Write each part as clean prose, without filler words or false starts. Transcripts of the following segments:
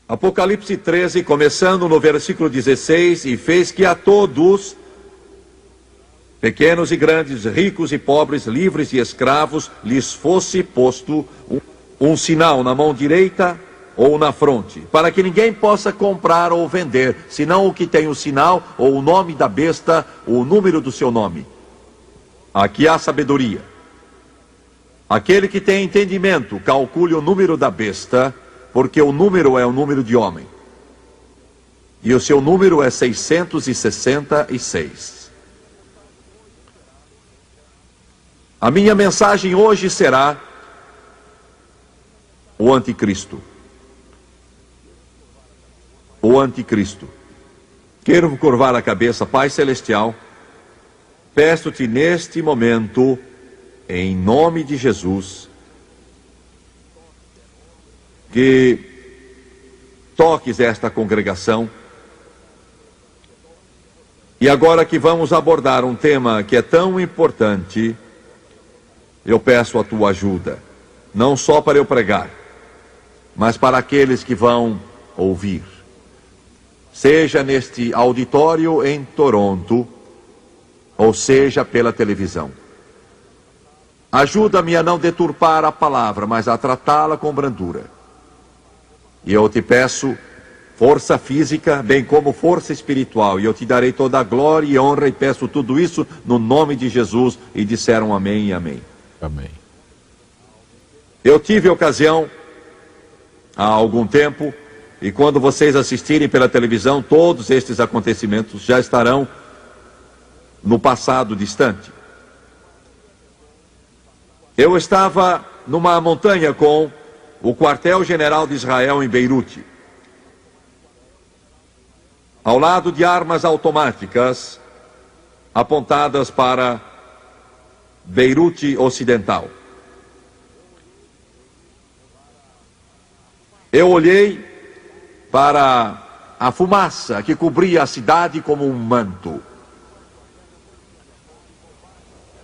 Apocalipse 13, começando no versículo 16, e fez que a todos, pequenos e grandes, ricos e pobres, livres e escravos, lhes fosse posto um sinal na mão direita ou na fronte, para que ninguém possa comprar ou vender, senão o que tem o sinal ou o nome da besta, ou o número do seu nome. Aqui há sabedoria. Aquele que tem entendimento, calcule o número da besta, porque o número é o número de homem. E o seu número é 666. A minha mensagem hoje será o anticristo. O anticristo. Quero curvar a cabeça, Pai Celestial. Peço-te neste momento, em nome de Jesus, que toques esta congregação. E agora que vamos abordar um tema que é tão importante, eu peço a tua ajuda, não só para eu pregar, mas para aqueles que vão ouvir. Seja neste auditório em Toronto, ou seja pela televisão. Ajuda-me a não deturpar a palavra, mas a tratá-la com brandura. E eu te peço força física, bem como força espiritual. E eu te darei toda a glória e honra, e peço tudo isso no nome de Jesus. E disseram amém e amém. Amém. Eu tive ocasião, há algum tempo, e quando vocês assistirem pela televisão, todos estes acontecimentos já estarão no passado distante. Eu estava numa montanha com o quartel-general de Israel em Beirute, ao lado de armas automáticas apontadas para Beirute Ocidental. Eu olhei para a fumaça que cobria a cidade como um manto.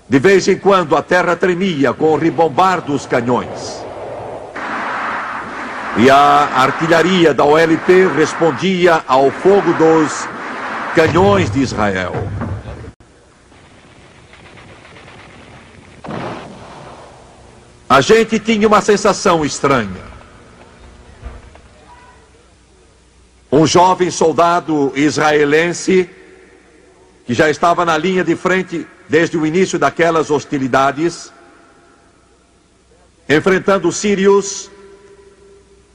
De vez em quando a terra tremia com o ribombar dos canhões. E a artilharia da OLP respondia ao fogo dos canhões de Israel. A gente tinha uma sensação estranha. Um jovem soldado israelense, que já estava na linha de frente desde o início daquelas hostilidades, enfrentando os sírios,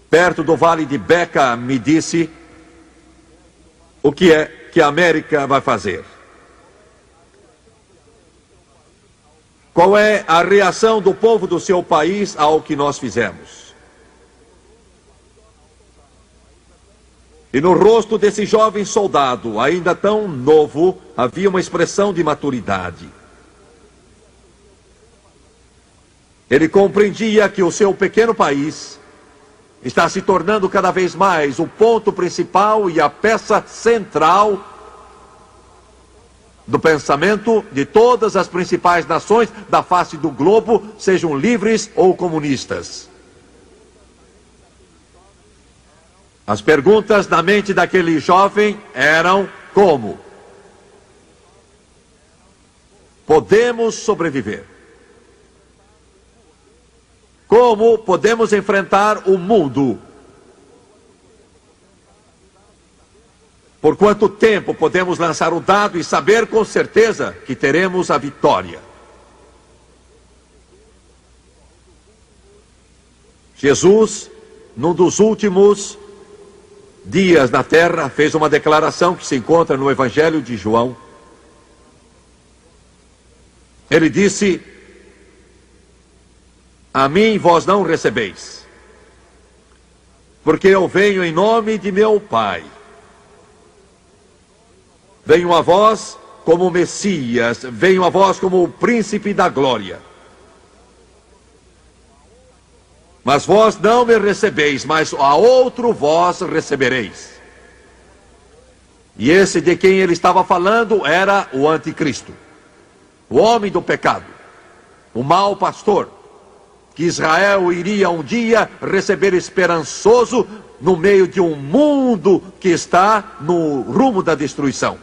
perto do vale de Beca, me disse: o que é que a América vai fazer? Qual é a reação do povo do seu país ao que nós fizemos? E no rosto desse jovem soldado, ainda tão novo, havia uma expressão de maturidade. Ele compreendia que o seu pequeno país está se tornando cada vez mais o ponto principal e a peça central do pensamento de todas as principais nações da face do globo, sejam livres ou comunistas. As perguntas na mente daquele jovem eram: como podemos sobreviver? Como podemos enfrentar o mundo? Por quanto tempo podemos lançar o dado e saber com certeza que teremos a vitória? Jesus, num dos últimos dias na terra, fez uma declaração que se encontra no Evangelho de João. Ele disse: a mim vós não recebeis, porque eu venho em nome de meu Pai. Venho a vós como Messias, venho a vós como o príncipe da glória. Mas vós não me recebeis, mas a outro vós recebereis. E esse de quem ele estava falando era o anticristo, o homem do pecado, o mau pastor, que Israel iria um dia receber esperançoso no meio de um mundo que está no rumo da destruição.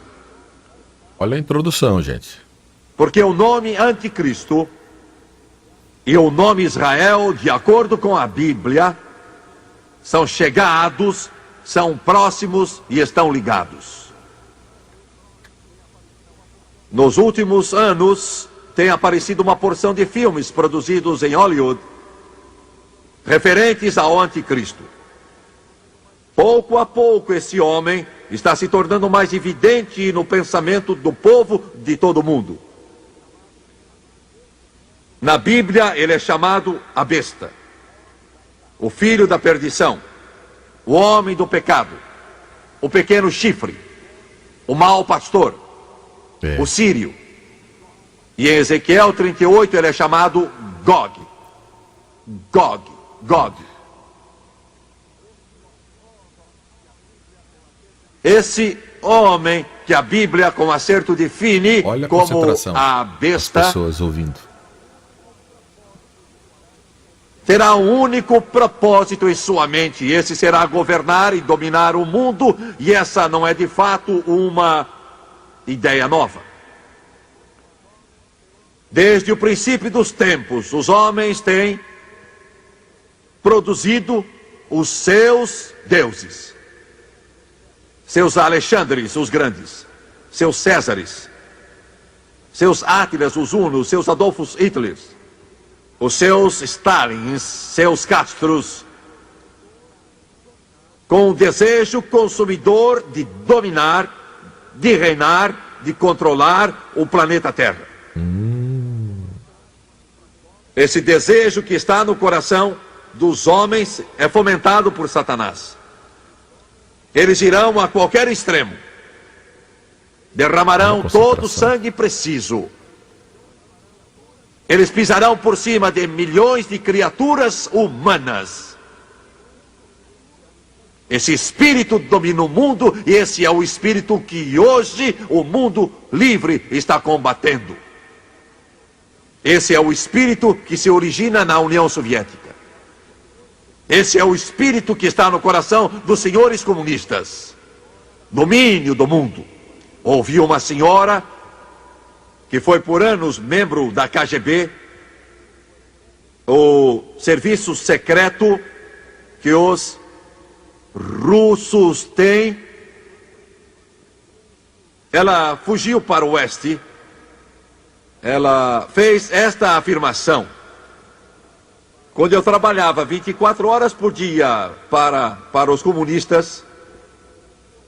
Olha a introdução, gente. Porque o nome Anticristo e o nome Israel, de acordo com a Bíblia, são chegados, são próximos e estão ligados. Nos últimos anos, tem aparecido uma porção de filmes produzidos em Hollywood referentes ao Anticristo. Pouco a pouco, esse homem está se tornando mais evidente no pensamento do povo de todo o mundo. Na Bíblia, ele é chamado a besta, o filho da perdição, o homem do pecado, o pequeno chifre, o mau pastor, o sírio. E em Ezequiel 38 ele é chamado Gog. Gog. Esse homem que a Bíblia com acerto define como a besta, as pessoas ouvindo, terá um único propósito em sua mente, e esse será governar e dominar o mundo, e essa não é de fato uma ideia nova. Desde o princípio dos tempos, os homens têm produzido os seus deuses, seus Alexandres, os grandes, seus Césares, seus Átilas, os Hunos, seus Adolfos Hitlers, os seus Stalins, seus Castros, com o desejo consumidor de dominar, de reinar, de controlar o planeta Terra. Esse desejo que está no coração dos homens é fomentado por Satanás. Eles irão a qualquer extremo, derramarão todo o sangue preciso. Eles pisarão por cima de milhões de criaturas humanas. Esse espírito domina o mundo, e esse é o espírito que hoje o mundo livre está combatendo. Esse é o espírito que se origina na União Soviética. Esse é o espírito que está no coração dos senhores comunistas. Domínio do mundo. Ouvi uma senhora que foi por anos membro da KGB, o serviço secreto que os russos têm. Ela fugiu para o oeste. Ela fez esta afirmação: quando eu trabalhava 24 horas por dia para os comunistas,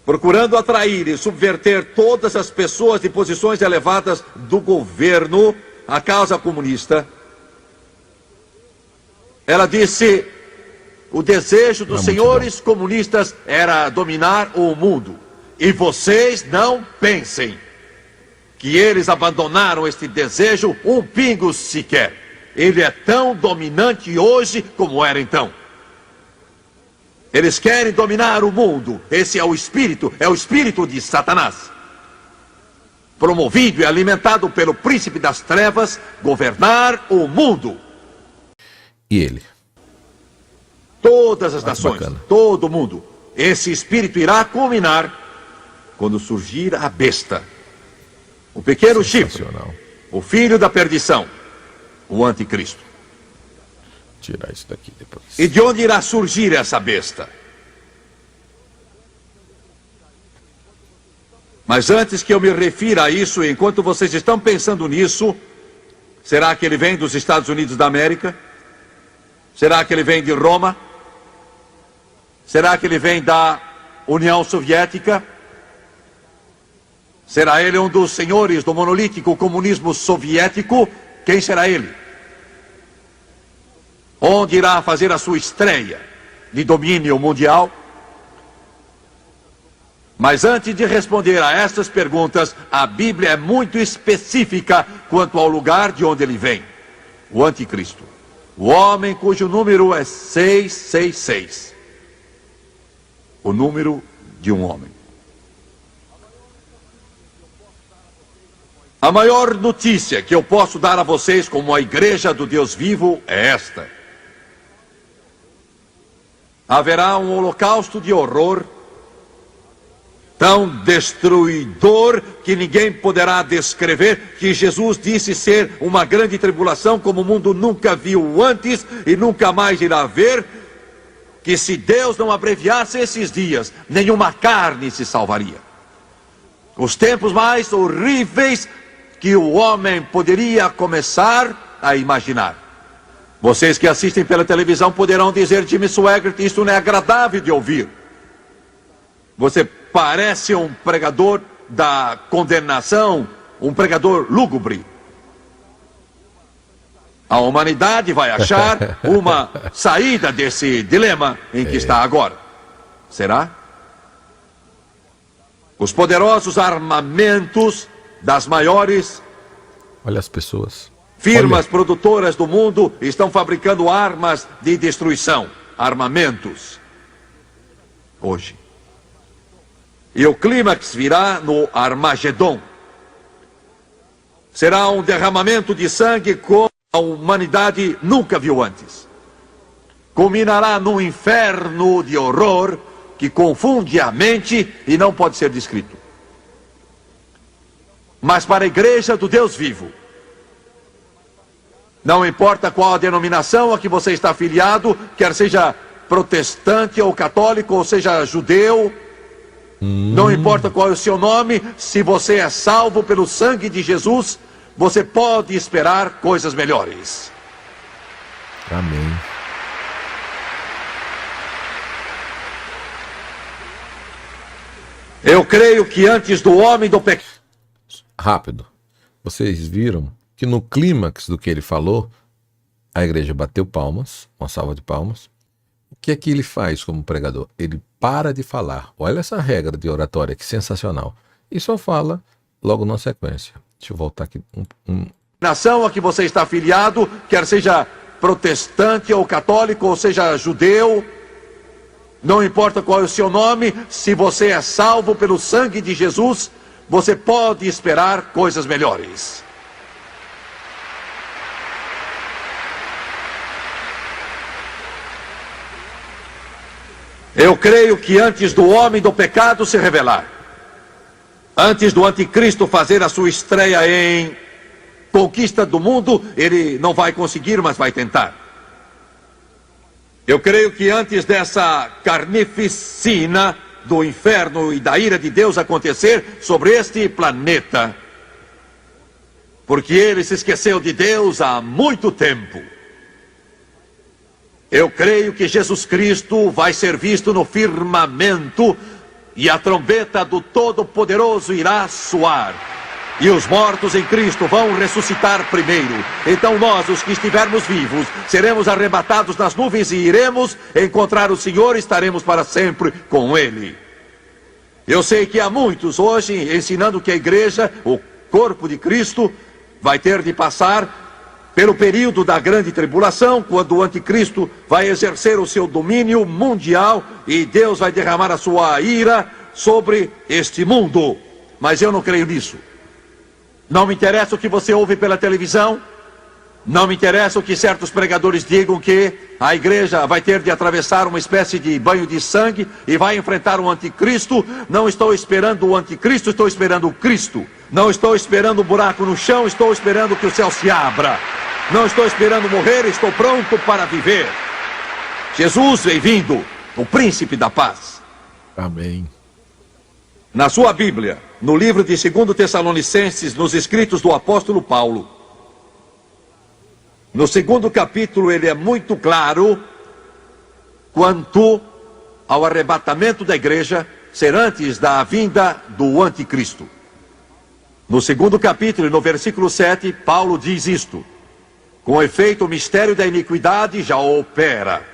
procurando atrair e subverter todas as pessoas de posições elevadas do governo à causa comunista, ela disse: o desejo dos senhores comunistas era dominar o mundo. E vocês não pensem que eles abandonaram este desejo um pingo sequer. Ele é tão dominante hoje como era então. Eles querem dominar o mundo. Esse é o espírito de Satanás. Promovido e alimentado pelo príncipe das trevas, governar o mundo. E ele? Todas as nações, todo mundo. Esse espírito irá culminar quando surgir a besta, o pequeno chifre, o filho da perdição, o anticristo. Tirar isso daqui depois. E de onde irá surgir essa besta? Mas antes que eu me refira a isso, enquanto vocês estão pensando nisso, será que ele vem dos Estados Unidos da América? Será que ele vem de Roma? Será que ele vem da União Soviética? Será ele um dos senhores do monolítico comunismo soviético? Quem será ele? Onde irá fazer a sua estreia de domínio mundial? Mas antes de responder a estas perguntas, a Bíblia é muito específica quanto ao lugar de onde ele vem. O anticristo. O homem cujo número é 666. O número de um homem. A maior notícia que eu posso dar a vocês como a igreja do Deus vivo é esta. haverá um holocausto de horror, tão destruidor que ninguém poderá descrever, que Jesus disse ser uma grande tribulação como o mundo nunca viu antes e nunca mais irá ver, que se Deus não abreviasse esses dias, nenhuma carne se salvaria. Os tempos mais horríveis que o homem poderia começar a imaginar. Vocês que assistem pela televisão poderão dizer: Jimmy Swaggart, isso não é agradável de ouvir. Você parece um pregador da condenação, um pregador lúgubre. A humanidade vai achar uma saída desse dilema em que está agora. Será? Os poderosos armamentos das maiores Olha as pessoas. firmas produtoras do mundo estão fabricando armas de destruição, armamentos. Hoje. E o clímax virá no Armagedon. Será um derramamento de sangue como a humanidade nunca viu antes. Culminará num inferno de horror que confunde a mente e não pode ser descrito. Mas para a igreja do Deus vivo, não importa qual a denominação a que você está afiliado, quer seja protestante ou católico, ou seja judeu, não importa qual é o seu nome, se você é salvo pelo sangue de Jesus, você pode esperar coisas melhores. Amém. Eu creio que antes do homem do pecado... Rápido. Vocês viram que no clímax do que ele falou, a igreja bateu palmas, uma salva de palmas. O que é que ele faz como pregador? Ele para de falar. Olha essa regra de oratória, que sensacional. E só fala logo na sequência. Deixa eu voltar aqui. Nação a que você está afiliado, quer seja protestante ou católico, ou seja judeu, não importa qual é o seu nome, se você é salvo pelo sangue de Jesus, você pode esperar coisas melhores. Eu creio que antes do homem do pecado se revelar, antes do anticristo fazer a sua estreia em conquista do mundo, ele não vai conseguir, mas vai tentar. Eu creio que antes dessa carnificina do inferno e da ira de Deus acontecer sobre este planeta, porque ele se esqueceu de Deus há muito tempo, eu creio que Jesus Cristo vai ser visto no firmamento e a trombeta do Todo-Poderoso irá soar. E os mortos em Cristo vão ressuscitar primeiro. Então nós, os que estivermos vivos, seremos arrebatados nas nuvens e iremos encontrar o Senhor e estaremos para sempre com Ele. Eu sei que há muitos hoje ensinando que a igreja, o corpo de Cristo, vai ter de passar pelo período da grande tribulação, quando o anticristo vai exercer o seu domínio mundial e Deus vai derramar a sua ira sobre este mundo. Mas eu não creio nisso. Não me interessa o que você ouve pela televisão, não me interessa o que certos pregadores digam, que a igreja vai ter de atravessar uma espécie de banho de sangue e vai enfrentar o anticristo. Não estou esperando o anticristo, estou esperando o Cristo. Não estou esperando um buraco no chão, estou esperando que o céu se abra. Não estou esperando morrer, estou pronto para viver. Jesus vem vindo, o príncipe da paz. Amém. Na sua Bíblia, no livro de 2 Tessalonicenses, nos escritos do apóstolo Paulo, no 2º capítulo, ele é muito claro quanto ao arrebatamento da igreja ser antes da vinda do anticristo. No 2º capítulo, no versículo 7, Paulo diz isto: com efeito, o mistério da iniquidade já opera.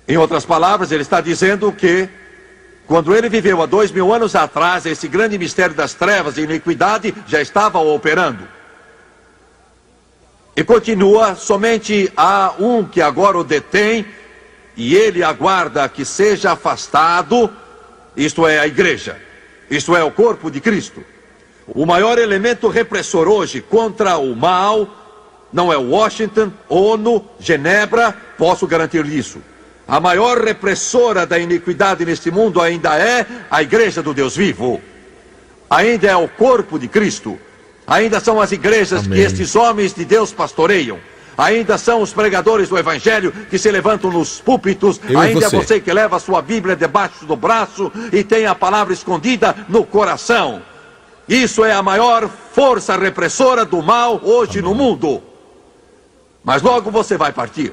Em outras palavras, ele está dizendo que quando ele viveu há 2000 anos atrás, esse grande mistério das trevas e iniquidade já estava operando. E continua: somente há um que agora o detém, e ele aguarda que seja afastado, isto é, a igreja, isto é, o corpo de Cristo. O maior elemento repressor hoje contra o mal não é Washington, ONU, Genebra, posso garantir isso. A maior repressora da iniquidade neste mundo ainda é a igreja do Deus vivo. Ainda é o corpo de Cristo. Ainda são as igrejas Amém. que estes homens de Deus pastoreiam. Ainda são os pregadores do Evangelho que se levantam nos púlpitos. Ainda é você que leva a sua Bíblia debaixo do braço e tem a palavra escondida no coração. Isso é a maior força repressora do mal hoje no mundo. Mas logo você vai partir.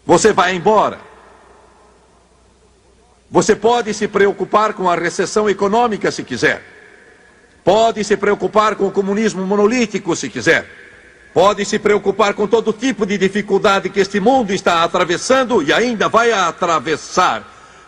Você vai embora. Você pode se preocupar com a recessão econômica se quiser. Pode se preocupar com o comunismo monolítico se quiser. Pode se preocupar com todo tipo de dificuldade que este mundo está atravessando e ainda vai atravessar.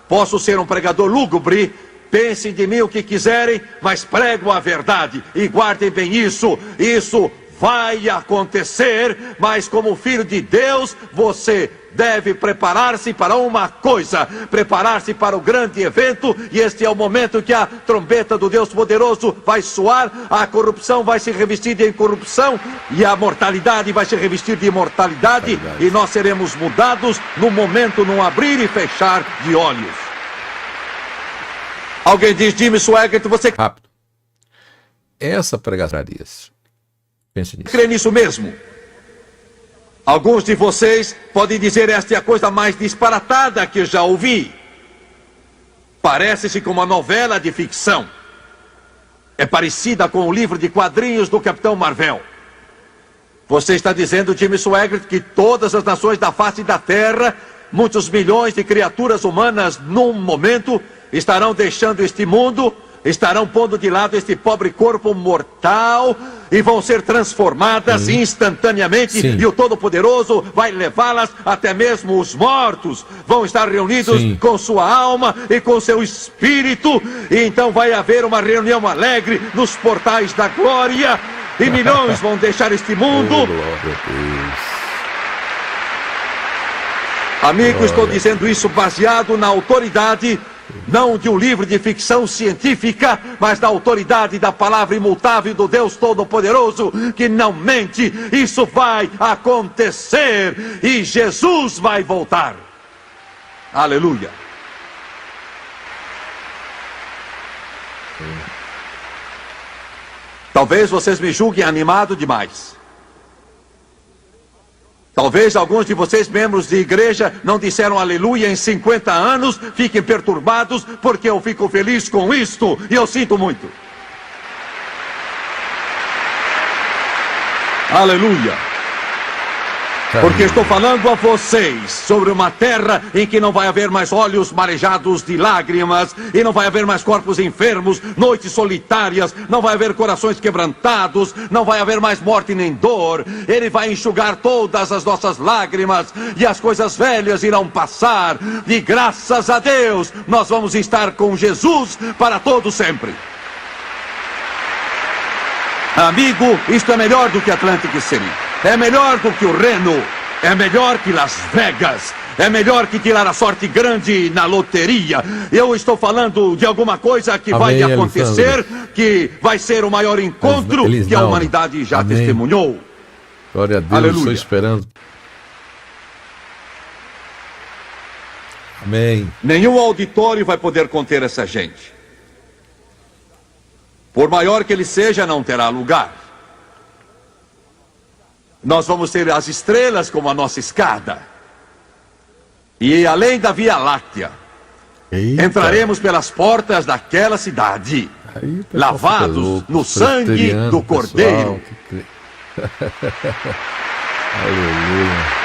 Posso ser um pregador lúgubre, pensem de mim o que quiserem, mas prego a verdade e guardem bem isso. Isso vai acontecer, mas como filho de Deus, você deve preparar-se para uma coisa, preparar-se para o grande evento, e este é o momento que a trombeta do Deus poderoso vai soar, a corrupção vai se revestir de incorrupção, e a mortalidade vai se revestir de imortalidade, e nós seremos mudados no momento, num abrir e fechar de olhos. Alguém diz, Jimmy Swaggart, você Rápido. Essa pregação, pense nisso. crê nisso mesmo? Alguns de vocês podem dizer, esta é a coisa mais disparatada que já ouvi. Parece-se com uma novela de ficção. É parecida com o livro de quadrinhos do Capitão Marvel. Você está dizendo, Jimmy Swaggart, que todas as nações da face da Terra, muitos milhões de criaturas humanas num momento, estarão deixando este mundo, estarão pondo de lado este pobre corpo mortal e vão ser transformadas instantaneamente. Sim. E o Todo-Poderoso vai levá-las, até mesmo os mortos vão estar reunidos Sim. com sua alma e com seu espírito, e então vai haver uma reunião alegre nos portais da glória, e milhões vão deixar este mundo. Oh, glória a Deus. Amigo, estou dizendo isso baseado na autoridade, não de um livro de ficção científica, mas da autoridade da palavra imutável do Deus Todo-Poderoso, que não mente. Isso vai acontecer e Jesus vai voltar. Aleluia. Talvez vocês me julguem animado demais. Talvez alguns de vocês, membros de igreja, não disseram aleluia em 50 anos, fiquem perturbados, porque eu fico feliz com isto, e eu sinto muito. Aleluia. Porque estou falando a vocês sobre uma terra em que não vai haver mais olhos marejados de lágrimas, e não vai haver mais corpos enfermos, noites solitárias, não vai haver corações quebrantados, não vai haver mais morte nem dor. Ele vai enxugar todas as nossas lágrimas, e as coisas velhas irão passar, e graças a Deus nós vamos estar com Jesus para todo sempre. Amigo, isto é melhor do que Atlantic City. É melhor do que o Reno. É melhor que Las Vegas. É melhor que tirar a sorte grande na loteria. Eu estou falando de alguma coisa que vai acontecer, que vai ser o maior encontro que a humanidade já testemunhou. Glória a Deus, Aleluia. estou esperando. Amém. Nenhum auditório vai poder conter essa gente. Por maior que ele seja, não terá lugar. Nós vamos ter as estrelas como a nossa escada. E além da Via Láctea, Eita. entraremos pelas portas daquela cidade, Aí, o pessoal lavados fica louco, no sangue presbiteriano, do Cordeiro. pessoal que- Aleluia.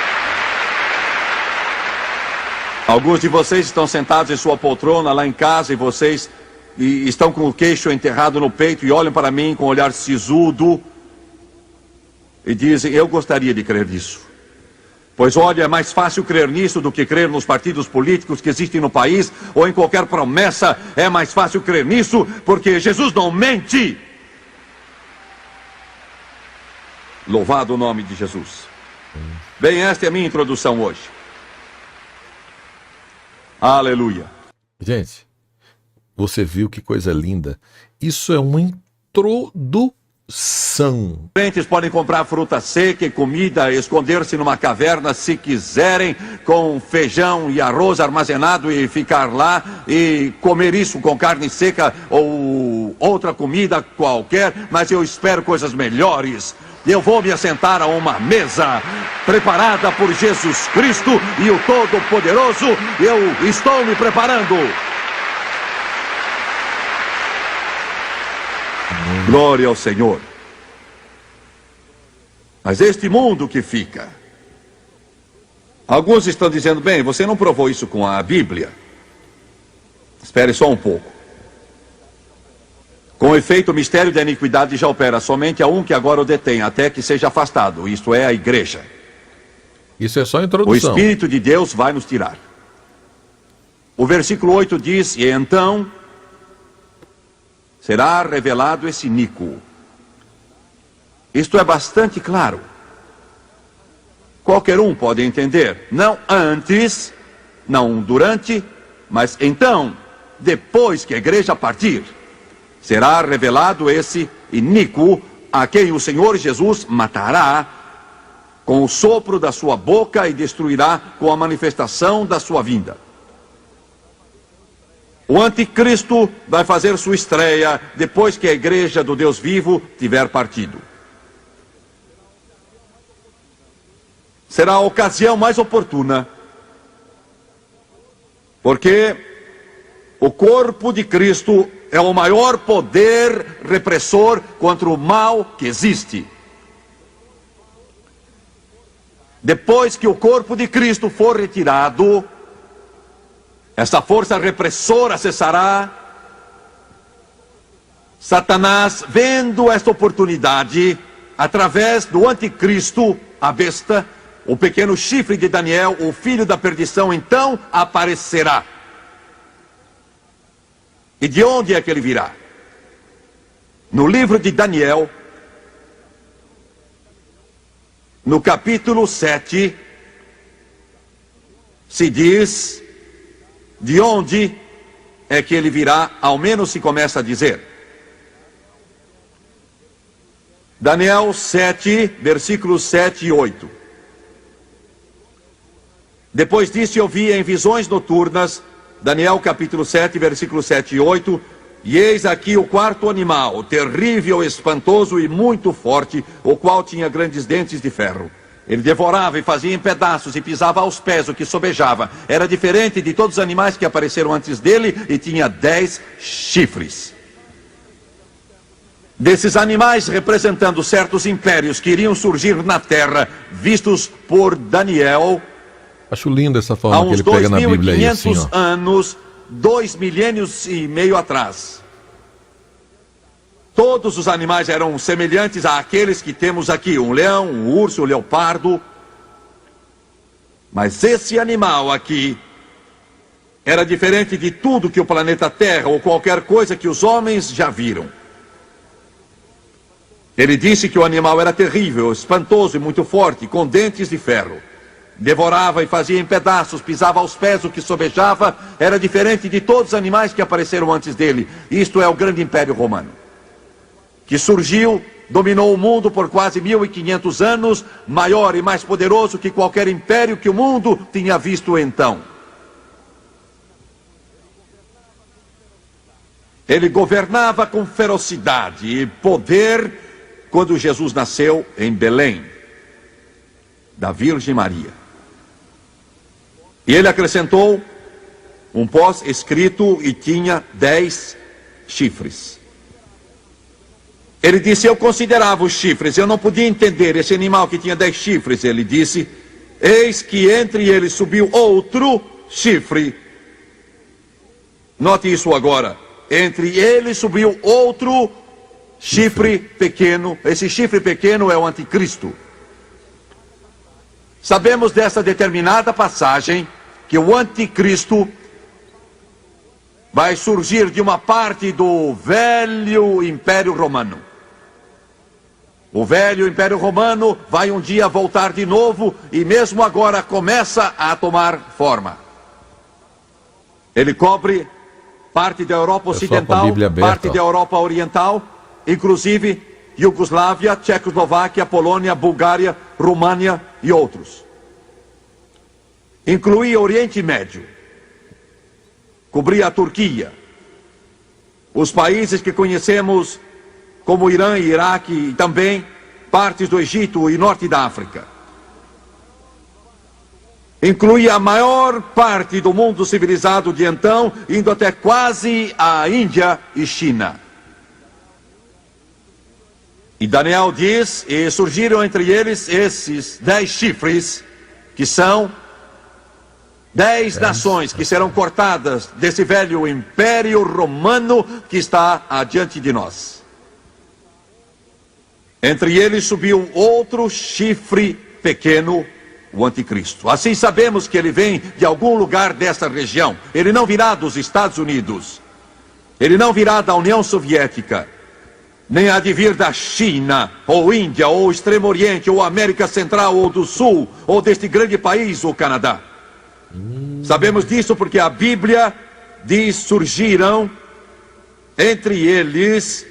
Alguns de vocês estão sentados em sua poltrona lá em casa e vocês estão com o queixo enterrado no peito e olham para mim com um olhar sisudo e dizem, eu gostaria de crer nisso. Pois olha, é mais fácil crer nisso do que crer nos partidos políticos que existem no país ou em qualquer promessa. É mais fácil crer nisso porque Jesus não mente. Louvado o nome de Jesus. Bem, esta é a minha introdução hoje. Aleluia. Gente, você viu que coisa linda? Isso é uma introdução. são. Crentes podem comprar fruta seca e comida, esconder-se numa caverna se quiserem, com feijão e arroz armazenado e ficar lá e comer isso com carne seca ou outra comida qualquer, mas eu espero coisas melhores. Eu vou me assentar a uma mesa preparada por Jesus Cristo e o Todo-Poderoso. Eu estou me preparando. Glória ao Senhor. Mas este mundo que fica. Alguns estão dizendo, bem, você não provou isso com a Bíblia. Espere só um pouco. Com efeito, o mistério da iniquidade já opera somente a um que agora o detém, até que seja afastado, isto é, a igreja. Isso é só a O introdução. Espírito de Deus vai nos tirar. O versículo 8 diz, e então será revelado esse iníquo. Isto é bastante claro. Qualquer um pode entender. Não antes, não durante, mas então, depois que a igreja partir, será revelado esse iníquo a quem o Senhor Jesus matará com o sopro da sua boca e destruirá com a manifestação da sua vinda. O anticristo vai fazer sua estreia depois que a igreja do Deus vivo tiver partido. Será a ocasião mais oportuna, porque o corpo de Cristo é o maior poder repressor contra o mal que existe. Depois que o corpo de Cristo for retirado, essa força repressora cessará. Satanás, vendo esta oportunidade, através do anticristo, a besta, o pequeno chifre de Daniel, o filho da perdição, então aparecerá. E de onde é que ele virá? No livro de Daniel, no capítulo 7, se diz de onde é que ele virá, ao menos se começa a dizer. Daniel 7, versículos 7 e 8. Depois disso eu vi em visões noturnas, Daniel capítulo 7, versículos 7 e 8, e eis aqui o quarto animal, terrível, espantoso e muito forte, o qual tinha grandes dentes de ferro. Ele devorava e fazia em pedaços e pisava aos pés o que sobejava. Era diferente de todos os animais que apareceram antes dele e tinha 10 chifres. Desses animais representando certos impérios que iriam surgir na terra, vistos por Daniel, Acho linda essa há forma que uns ele pega na Bíblia aí, 2.500 assim, ó. anos, 2 milênios e meio atrás. Todos os animais eram semelhantes àqueles que temos aqui, um leão, um urso, um leopardo. Mas esse animal aqui era diferente de tudo que o planeta Terra ou qualquer coisa que os homens já viram. Ele disse que o animal era terrível, espantoso e muito forte, com dentes de ferro. Devorava e fazia em pedaços, pisava aos pés o que sobejava, era diferente de todos os animais que apareceram antes dele. Isto é o grande império romano, que surgiu, dominou o mundo por quase 1.500 anos, maior e mais poderoso que qualquer império que o mundo tinha visto então. Ele governava com ferocidade e poder quando Jesus nasceu em Belém, da Virgem Maria. E ele acrescentou um pós-escrito e tinha 10 chifres. Ele disse, eu considerava os chifres, eu não podia entender esse animal que tinha 10 chifres. Ele disse, eis que entre eles subiu outro chifre. Note isso agora. Entre eles subiu outro chifre pequeno. Esse chifre pequeno é o anticristo. Sabemos dessa determinada passagem que o anticristo vai surgir de uma parte do velho Império Romano. O velho Império Romano vai um dia voltar de novo e mesmo agora começa a tomar forma. Ele cobre parte da Europa Ocidental, parte da Europa Oriental, inclusive Iugoslávia, Tchecoslováquia, Polônia, Bulgária, România e outros. Incluía Oriente Médio, cobria a Turquia, os países que conhecemos como Irã e Iraque e também partes do Egito e norte da África. Incluía a maior parte do mundo civilizado de então, indo até quase a Índia e China. E Daniel diz, e surgiram entre eles esses 10 chifres, que são 10 nações que serão cortadas desse velho império romano que está adiante de nós. Entre eles subiu outro chifre pequeno, o anticristo. Assim sabemos que ele vem de algum lugar dessa região. Ele não virá dos Estados Unidos. Ele não virá da União Soviética. Nem há de vir da China, ou Índia, ou Extremo Oriente, ou América Central, ou do Sul, ou deste grande país, o Canadá. Sabemos disso porque a Bíblia diz: surgiram entre eles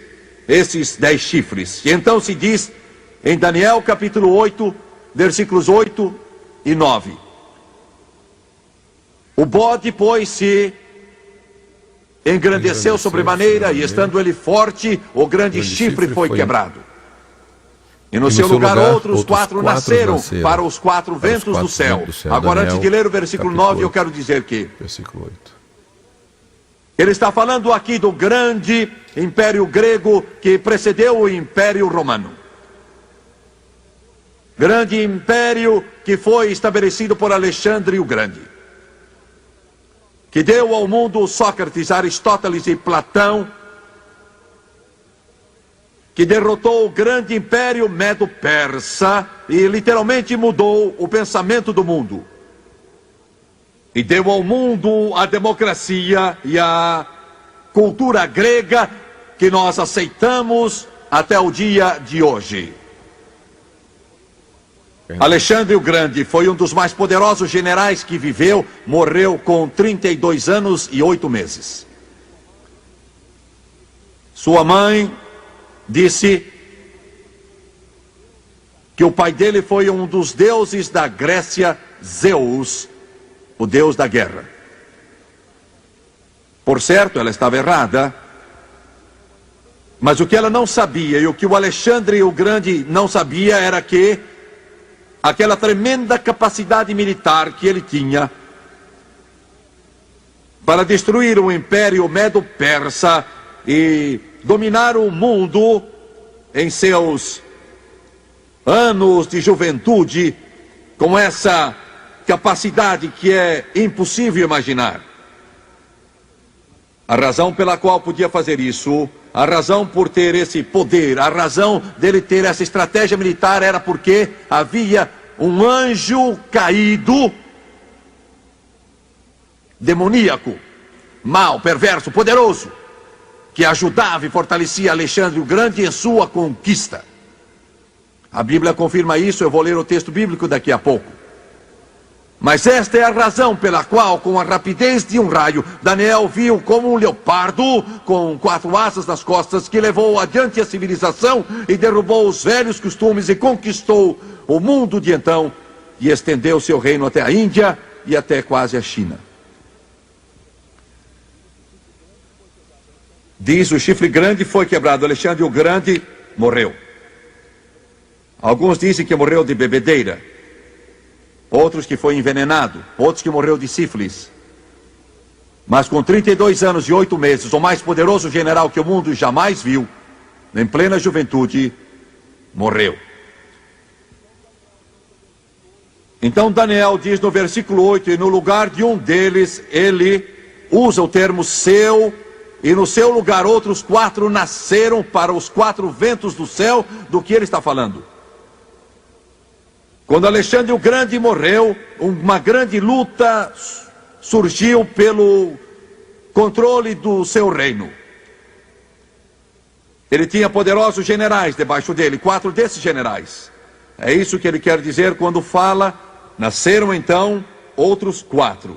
esses 10 chifres. E então se diz em Daniel capítulo 8, versículos 8 e 9. O bode, pois, se engrandeceu sobremaneira, e estando ele forte, o grande chifre foi quebrado. E no seu lugar outros quatro nasceram para os 4 ventos do céu. Agora, antes de ler o versículo 9, eu quero dizer que versículo 8. Ele está falando aqui do grande império grego que precedeu o império romano. Grande império que foi estabelecido por Alexandre o Grande, que deu ao mundo Sócrates, Aristóteles e Platão, que derrotou o grande império medo-persa e literalmente mudou o pensamento do mundo. E deu ao mundo a democracia e a cultura grega que nós aceitamos até o dia de hoje. Alexandre o Grande foi um dos mais poderosos generais que viveu, morreu com 32 anos e 8 meses. Sua mãe disse que o pai dele foi um dos deuses da Grécia, Zeus, o deus da guerra. Por certo, ela estava errada, mas o que ela não sabia e o que o Alexandre o Grande não sabia era que aquela tremenda capacidade militar que ele tinha para destruir o império medo-persa e dominar o mundo em seus anos de juventude, com essa capacidade que é impossível imaginar. A razão pela qual podia fazer isso, a razão por ter esse poder, a razão dele ter essa estratégia militar era porque havia um anjo caído, demoníaco, mau, perverso, poderoso, que ajudava e fortalecia Alexandre o Grande em sua conquista. A Bíblia confirma isso, eu vou ler o texto bíblico daqui a pouco. Mas esta é a razão pela qual, com a rapidez de um raio, Daniel viu como um leopardo com 4 asas nas costas, que levou adiante a civilização e derrubou os velhos costumes e conquistou o mundo de então e estendeu seu reino até a Índia e até quase a China. Diz: o chifre grande foi quebrado, Alexandre o Grande morreu. Alguns dizem que morreu de bebedeira, outros que foi envenenado, outros que morreu de sífilis. Mas com 32 anos e 8 meses, o mais poderoso general que o mundo jamais viu, em plena juventude, morreu. Então Daniel diz no versículo 8, e no lugar de um deles, ele usa o termo seu, e no seu lugar outros 4 nasceram para os 4 ventos do céu. Do que ele está falando? Quando Alexandre o Grande morreu, uma grande luta surgiu pelo controle do seu reino. Ele tinha poderosos generais debaixo dele, 4 desses generais. É isso que ele quer dizer quando fala, nasceram então outros 4.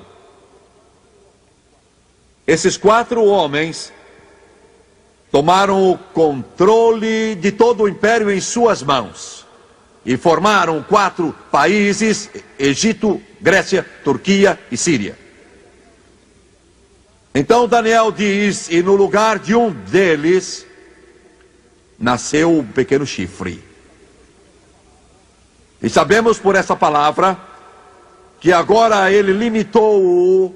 Esses 4 homens tomaram o controle de todo o império em suas mãos e formaram 4 países: Egito, Grécia, Turquia e Síria. Então Daniel diz, e no lugar de um deles nasceu um pequeno chifre. E sabemos por essa palavra que agora ele limitou o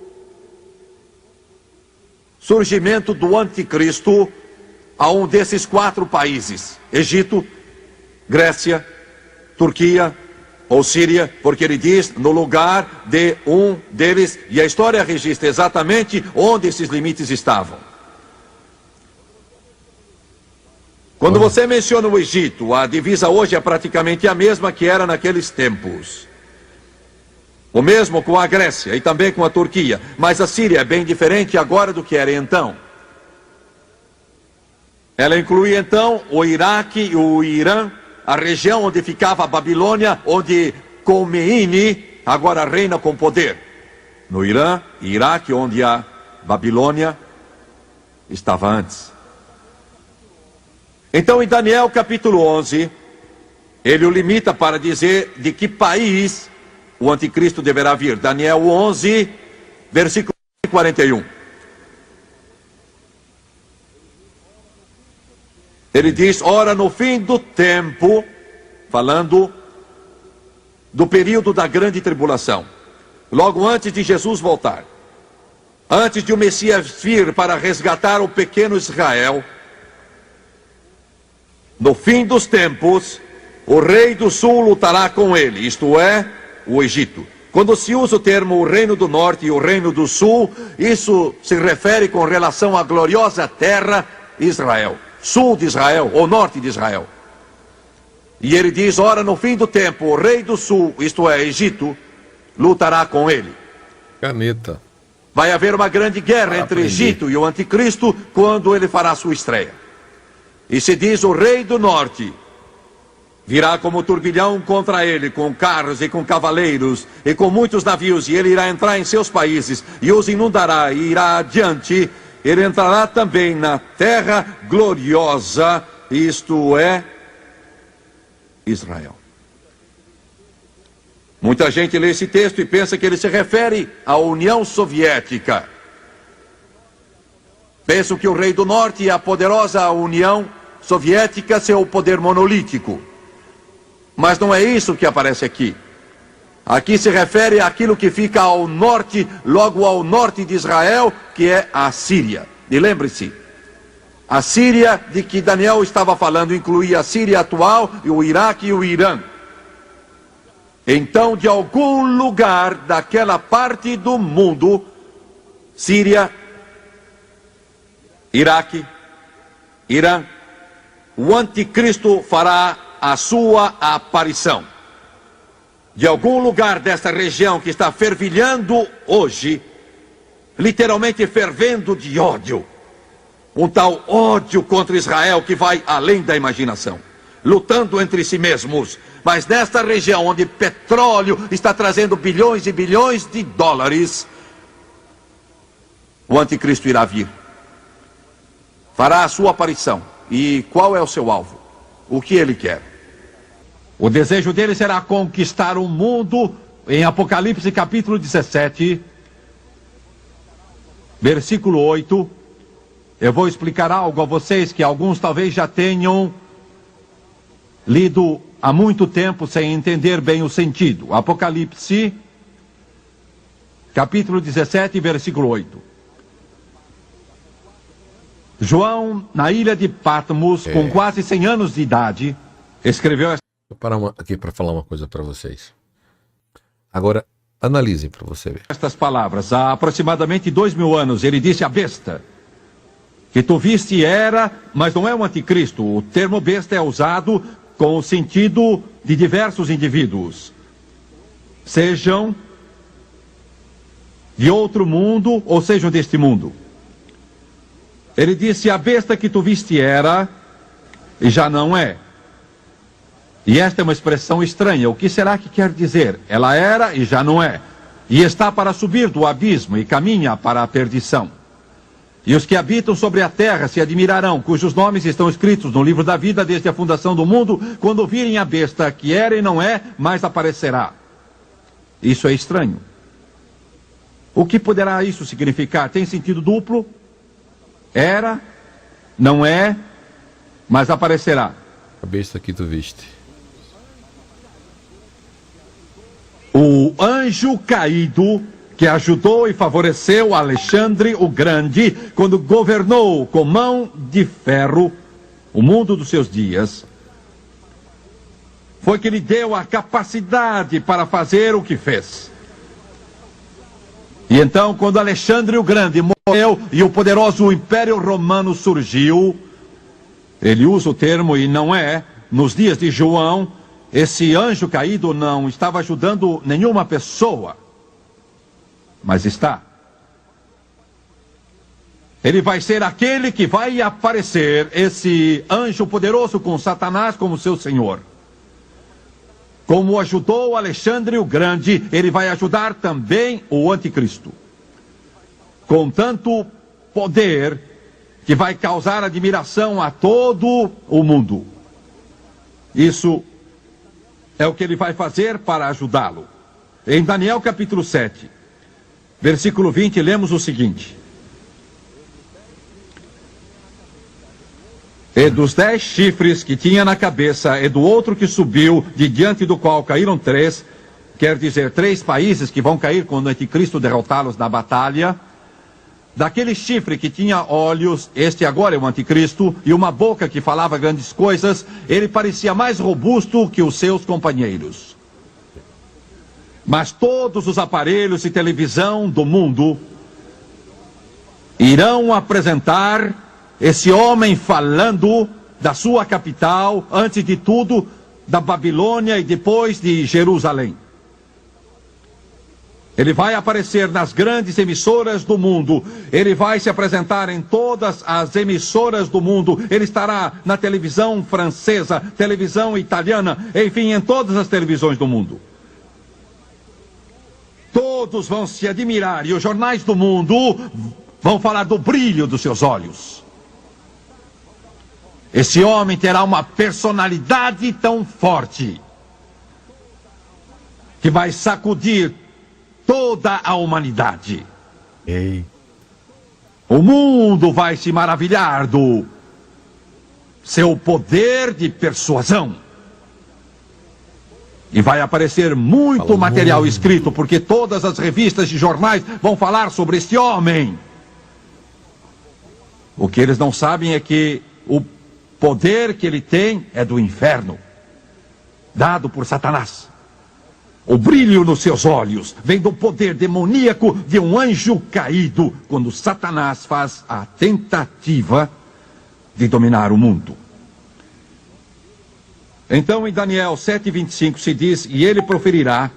surgimento do anticristo a um desses 4 países: Egito, Grécia, Turquia ou Síria, porque ele diz no lugar de um deles, e a história registra exatamente onde esses limites estavam. Quando você menciona o Egito, a divisa hoje é praticamente a mesma que era naqueles tempos. O mesmo com a Grécia e também com a Turquia, mas a Síria é bem diferente agora do que era então. Ela inclui então o Iraque e o Irã, a região onde ficava a Babilônia, onde Khomeini agora reina com poder. No Irã e Iraque, onde a Babilônia estava antes. Então em Daniel capítulo 11, ele o limita para dizer de que país o anticristo deverá vir. Daniel 11, versículo 41. Ele diz, ora, no fim do tempo, falando do período da grande tribulação, logo antes de Jesus voltar, antes de o Messias vir para resgatar o pequeno Israel, no fim dos tempos, o rei do sul lutará com ele, isto é, o Egito. Quando se usa o termo o reino do norte e o reino do sul, isso se refere com relação à gloriosa terra Israel. Sul de Israel, ou norte de Israel. E ele diz, ora, no fim do tempo, o rei do sul, isto é, Egito, lutará com ele. Caneta. Vai haver uma grande guerra entre Egito e o anticristo quando ele fará sua estreia. E se diz, o rei do norte virá como turbilhão contra ele, com carros e com cavaleiros e com muitos navios, e ele irá entrar em seus países e os inundará e irá adiante. Ele entrará também na terra gloriosa, isto é, Israel. Muita gente lê esse texto e pensa que ele se refere à União Soviética. Pensam que o rei do norte e a poderosa União Soviética seu o poder monolítico. Mas não é isso que aparece aqui. Aqui se refere àquilo que fica ao norte, logo ao norte de Israel, que é a Síria. E lembre-se, a Síria de que Daniel estava falando incluía a Síria atual, e o Iraque e o Irã. Então, de algum lugar daquela parte do mundo, Síria, Iraque, Irã, o anticristo fará a sua aparição. De algum lugar desta região que está fervilhando hoje, literalmente fervendo de ódio, um tal ódio contra Israel que vai além da imaginação, lutando entre si mesmos, mas nesta região onde petróleo está trazendo bilhões e bilhões de dólares, o anticristo irá vir, fará a sua aparição. E qual é o seu alvo? O que ele quer? O desejo dele será conquistar o mundo. Em Apocalipse capítulo 17, versículo 8, eu vou explicar algo a vocês que alguns talvez já tenham lido há muito tempo sem entender bem o sentido. Apocalipse capítulo 17, versículo 8. João, na ilha de Patmos, com quase 100 anos de idade, escreveu esta... Vou parar aqui para falar uma coisa para vocês. Agora, analisem para você ver. Estas palavras, há aproximadamente 2000 anos, ele disse a besta, que tu viste era, mas não é um anticristo. O termo besta é usado com o sentido de diversos indivíduos. Sejam de outro mundo ou sejam deste mundo. Ele disse, a besta que tu viste era, e já não é. E esta é uma expressão estranha. O que será que quer dizer? Ela era e já não é. E está para subir do abismo e caminha para a perdição. E os que habitam sobre a terra se admirarão, cujos nomes estão escritos no livro da vida desde a fundação do mundo, quando virem a besta que era e não é, mas aparecerá. Isso é estranho. O que poderá isso significar? Tem sentido duplo? Era, não é, mas aparecerá. A besta que tu viste. O anjo caído que ajudou e favoreceu Alexandre o Grande quando governou com mão de ferro o mundo dos seus dias, foi que lhe deu a capacidade para fazer o que fez. E então, quando Alexandre o Grande morreu e o poderoso Império Romano surgiu, ele usa o termo e não é, nos dias de João, esse anjo caído não estava ajudando nenhuma pessoa, mas está. Ele vai ser aquele que vai aparecer, esse anjo poderoso com Satanás como seu senhor. Como ajudou Alexandre o Grande, ele vai ajudar também o anticristo. Com tanto poder que vai causar admiração a todo o mundo. Isso é o que ele vai fazer para ajudá-lo. Em Daniel capítulo 7, versículo 20, lemos o seguinte: E dos 10 chifres que tinha na cabeça, e do outro que subiu, de diante do qual caíram 3, quer dizer, 3 países que vão cair quando o anticristo derrotá-los na batalha. Daquele chifre que tinha olhos, este agora é o anticristo, e uma boca que falava grandes coisas, ele parecia mais robusto que os seus companheiros. Mas todos os aparelhos de televisão do mundo irão apresentar esse homem falando da sua capital, antes de tudo, da Babilônia e depois de Jerusalém. Ele vai aparecer nas grandes emissoras do mundo, ele vai se apresentar em todas as emissoras do mundo, ele estará na televisão francesa, televisão italiana, enfim, em todas as televisões do mundo. Todos vão se admirar e os jornais do mundo vão falar do brilho dos seus olhos. Esse homem terá uma personalidade tão forte que vai sacudir toda a humanidade. Ei. O mundo vai se maravilhar do seu poder de persuasão. E vai aparecer muito material escrito, porque todas as revistas e jornais vão falar sobre este homem. O que eles não sabem é que o poder que ele tem é do inferno, dado por Satanás. O brilho nos seus olhos vem do poder demoníaco de um anjo caído, quando Satanás faz a tentativa de dominar o mundo. Então, em Daniel 7:25 se diz: e ele proferirá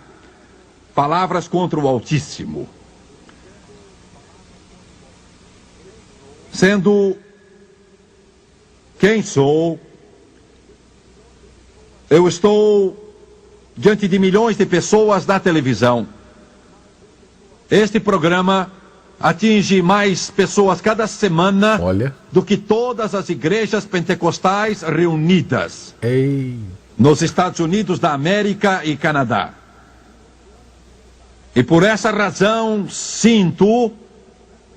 palavras contra o Altíssimo, sendo quem sou. Eu estou diante de milhões de pessoas na televisão. Este programa atinge mais pessoas cada semana do que todas as igrejas pentecostais reunidas. Ei. Nos Estados Unidos da América e Canadá. E por essa razão sinto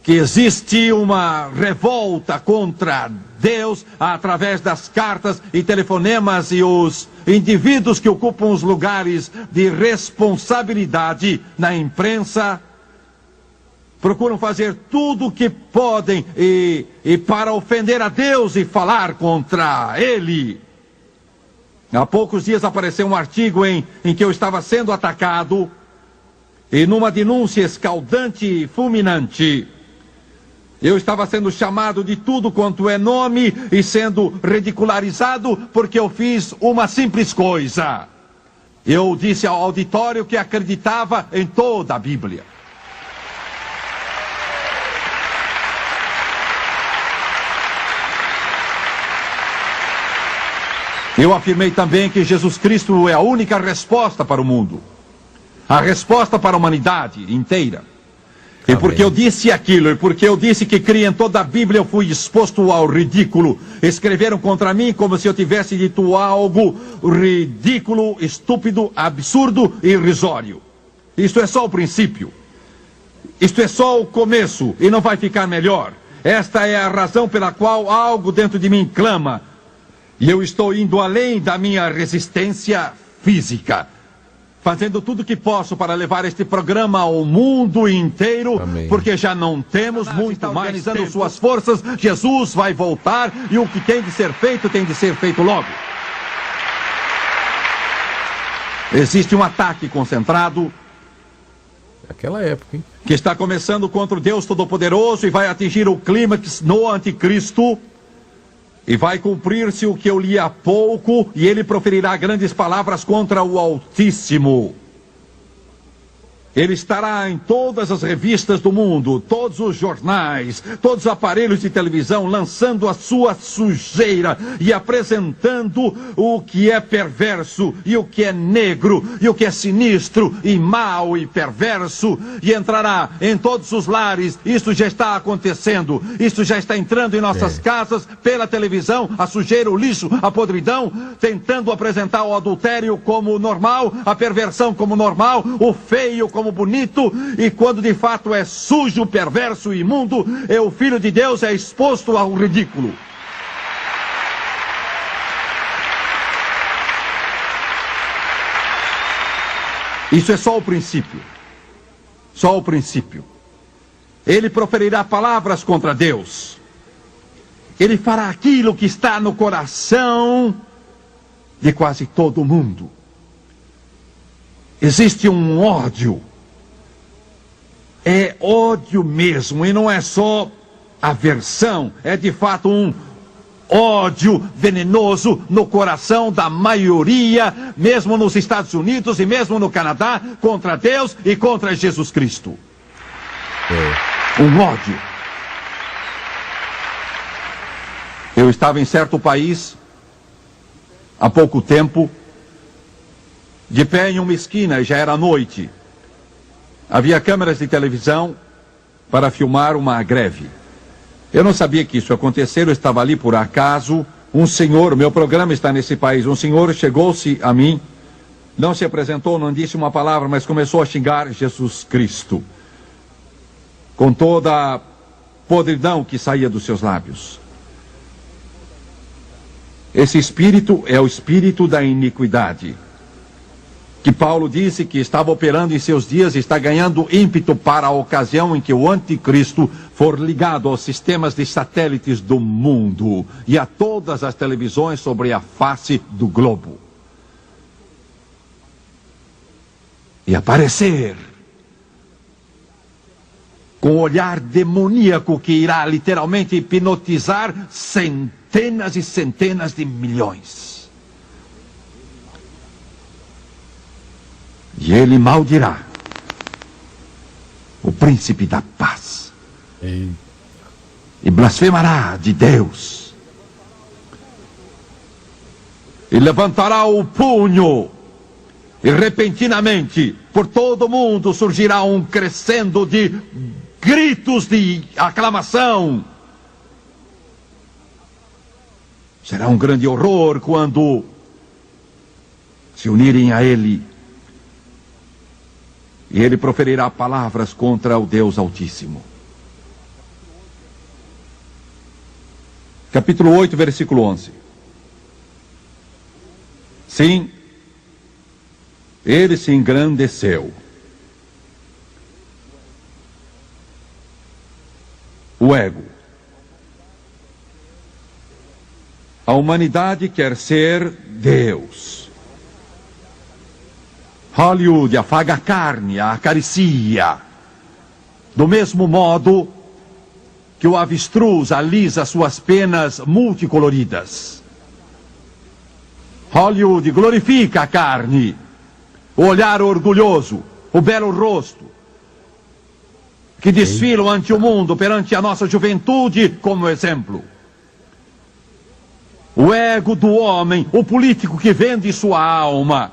que existe uma revolta contra Deus através das cartas e telefonemas, e os indivíduos que ocupam os lugares de responsabilidade na imprensa procuram fazer tudo o que podem e para ofender a Deus e falar contra Ele. Há poucos dias apareceu um artigo em que eu estava sendo atacado, e numa denúncia escaldante e fulminante, eu estava sendo chamado de tudo quanto é nome e sendo ridicularizado porque eu fiz uma simples coisa. Eu disse ao auditório que acreditava em toda a Bíblia. Eu afirmei também que Jesus Cristo é a única resposta para o mundo. A resposta para a humanidade inteira. E porque eu disse aquilo, e porque eu disse que cria em toda a Bíblia, eu fui exposto ao ridículo. Escreveram contra mim como se eu tivesse dito algo ridículo, estúpido, absurdo e irrisório. Isto é só o princípio. Isto é só o começo e não vai ficar melhor. Esta é a razão pela qual algo dentro de mim clama. E eu estou indo além da minha resistência física. Fazendo tudo o que posso para levar este programa ao mundo inteiro. Amém. Porque já não temos muito mais. Organizando suas forças, Jesus vai voltar e o que tem de ser feito logo. Existe um ataque concentrado Naquela época, hein? que está começando contra o Deus Todo-Poderoso e vai atingir o clímax no Anticristo. E vai cumprir-se o que eu li há pouco, e ele proferirá grandes palavras contra o Altíssimo. Ele estará em todas as revistas do mundo, todos os jornais, todos os aparelhos de televisão, lançando a sua sujeira e apresentando o que é perverso, e o que é negro, e o que é sinistro, e mau e perverso, e entrará em todos os lares. Isso já está acontecendo, isso já está entrando em nossas casas, pela televisão, a sujeira, o lixo, a podridão, tentando apresentar o adultério como normal, a perversão como normal, o feio como bonito, e quando de fato é sujo, perverso e imundo, o Filho de Deus é exposto ao ridículo. Isso é só o princípio. Só o princípio. Ele proferirá palavras contra Deus. Ele fará aquilo que está no coração de quase todo mundo. Existe um ódio. É ódio mesmo, e não é só aversão, é de fato um ódio venenoso no coração da maioria, mesmo nos Estados Unidos e mesmo no Canadá, contra Deus e contra Jesus Cristo. Um ódio. Eu estava em certo país, há pouco tempo, de pé em uma esquina, e já era noite. Havia câmeras de televisão para filmar uma greve. Eu não sabia que isso ia acontecer, eu estava ali por acaso. Um senhor, meu programa está nesse país, um senhor chegou-se a mim, não se apresentou, não disse uma palavra, mas começou a xingar Jesus Cristo, com toda a podridão que saía dos seus lábios. Esse espírito é o espírito da iniquidade, que Paulo disse que estava operando em seus dias e está ganhando ímpeto para a ocasião em que o anticristo for ligado aos sistemas de satélites do mundo e a todas as televisões sobre a face do globo. E aparecer com um olhar demoníaco que irá literalmente hipnotizar centenas e centenas de milhões. E ele maldirá o príncipe da paz. E blasfemará de Deus. E levantará o punho. E repentinamente, por todo o mundo, surgirá um crescendo de gritos de aclamação. Será um grande horror quando se unirem a ele. E ele proferirá palavras contra o Deus Altíssimo. Capítulo 8, versículo 11. Sim, ele se engrandeceu. O ego. A humanidade quer ser Deus. Hollywood afaga a carne, a acaricia. Do mesmo modo que o avestruz alisa suas penas multicoloridas. Hollywood glorifica a carne, o olhar orgulhoso, o belo rosto, que desfilam ante o mundo, perante a nossa juventude como exemplo. O ego do homem, o político que vende sua alma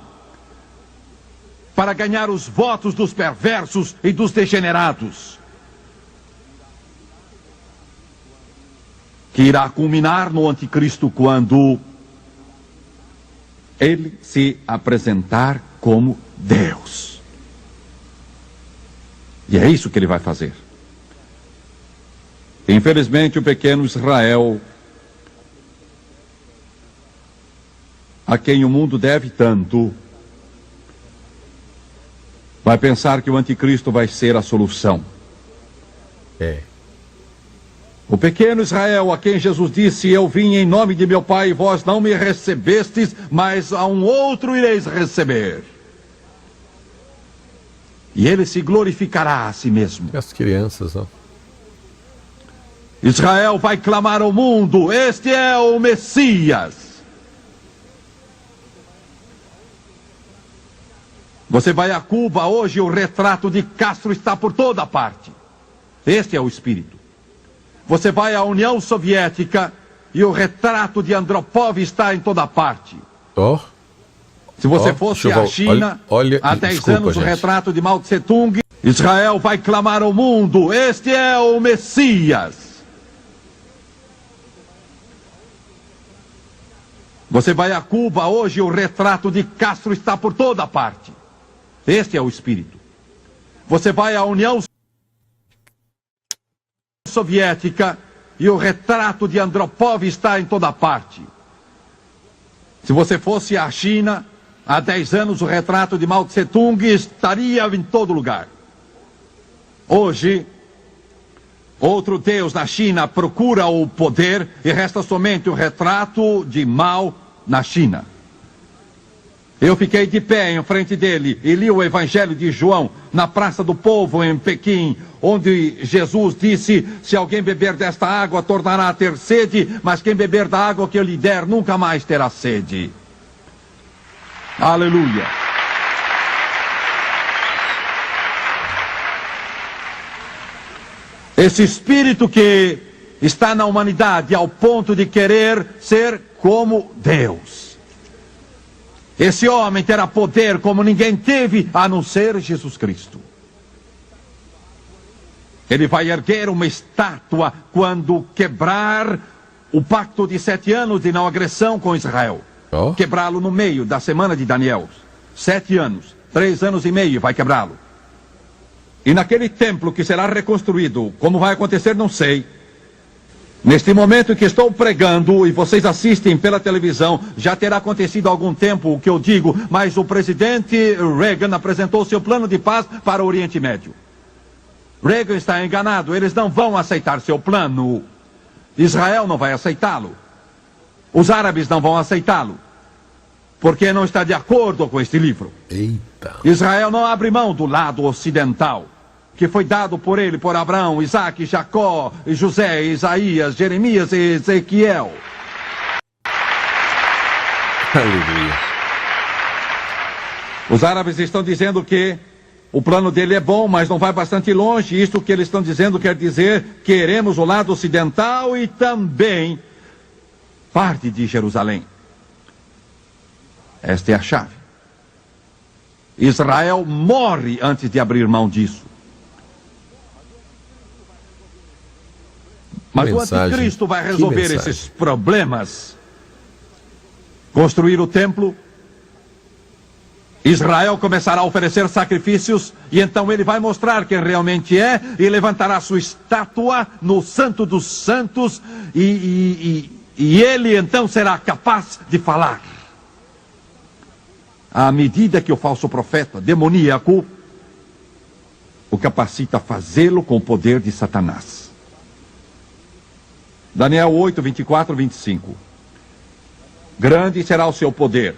para ganhar os votos dos perversos e dos degenerados. que irá culminar no anticristo quando ele se apresentar como Deus. E é isso que ele vai fazer. Infelizmente, o pequeno Israel, a quem o mundo deve tanto, vai pensar que o anticristo vai ser a solução. O pequeno Israel, a quem Jesus disse: eu vim em nome de meu Pai e vós não me recebestes, mas a um outro ireis receber. E ele se glorificará a si mesmo. As crianças, ó. Israel vai clamar ao mundo: este é o Messias. Você vai a Cuba hoje, o retrato de Castro está por toda parte. Este é o espírito. Você vai à União Soviética e o retrato de Andropov está em toda parte. Ó. Se você fosse à China, há 10 anos, o retrato de Mao Tse Tung. Israel vai clamar ao mundo: este é o Messias. Você vai a Cuba hoje, o retrato de Castro está por toda parte. Este é o espírito. Você vai à União Soviética e o retrato de Andropov está em toda parte. Se você fosse à China, há 10 anos o retrato de Mao Tse Tung estaria em todo lugar. Hoje, outro Deus na China procura o poder e resta somente o retrato de Mao na China. Eu fiquei de pé em frente dele e li o Evangelho de João na Praça do Povo em Pequim, onde Jesus disse: se alguém beber desta água tornará a ter sede, mas quem beber da água que eu lhe der nunca mais terá sede. Aleluia. Esse espírito que está na humanidade ao ponto de querer ser como Deus. Esse homem terá poder como ninguém teve, a não ser Jesus Cristo. Ele vai erguer uma estátua quando quebrar o pacto de 7 anos de não agressão com Israel. Quebrá-lo no meio da semana de Daniel. 7 anos, 3 anos e meio vai quebrá-lo. E naquele templo que será reconstruído, como vai acontecer não sei. Neste momento em que estou pregando e vocês assistem pela televisão, já terá acontecido há algum tempo o que eu digo, mas o presidente Reagan apresentou seu plano de paz para o Oriente Médio. Reagan está enganado, eles não vão aceitar seu plano. Israel não vai aceitá-lo. Os árabes não vão aceitá-lo, porque não está de acordo com este livro. Eita. Israel não abre mão do lado ocidental, que foi dado por ele, por Abraão, Isaac, Jacó, José, Isaías, Jeremias e Ezequiel. Aleluia. Os árabes estão dizendo que o plano dele é bom, mas não vai bastante longe. Isto que eles estão dizendo quer dizer: queremos o lado ocidental e também parte de Jerusalém. Esta é a chave. Israel morre antes de abrir mão disso. Mas o anticristo vai resolver esses problemas. Construir o templo. Israel começará a oferecer sacrifícios. E então ele vai mostrar quem realmente é. E levantará sua estátua no Santo dos Santos. E ele então será capaz de falar. À medida que o falso profeta demoníaco o capacita a fazê-lo com o poder de Satanás. Daniel 8, 24, 25. Grande será o seu poder,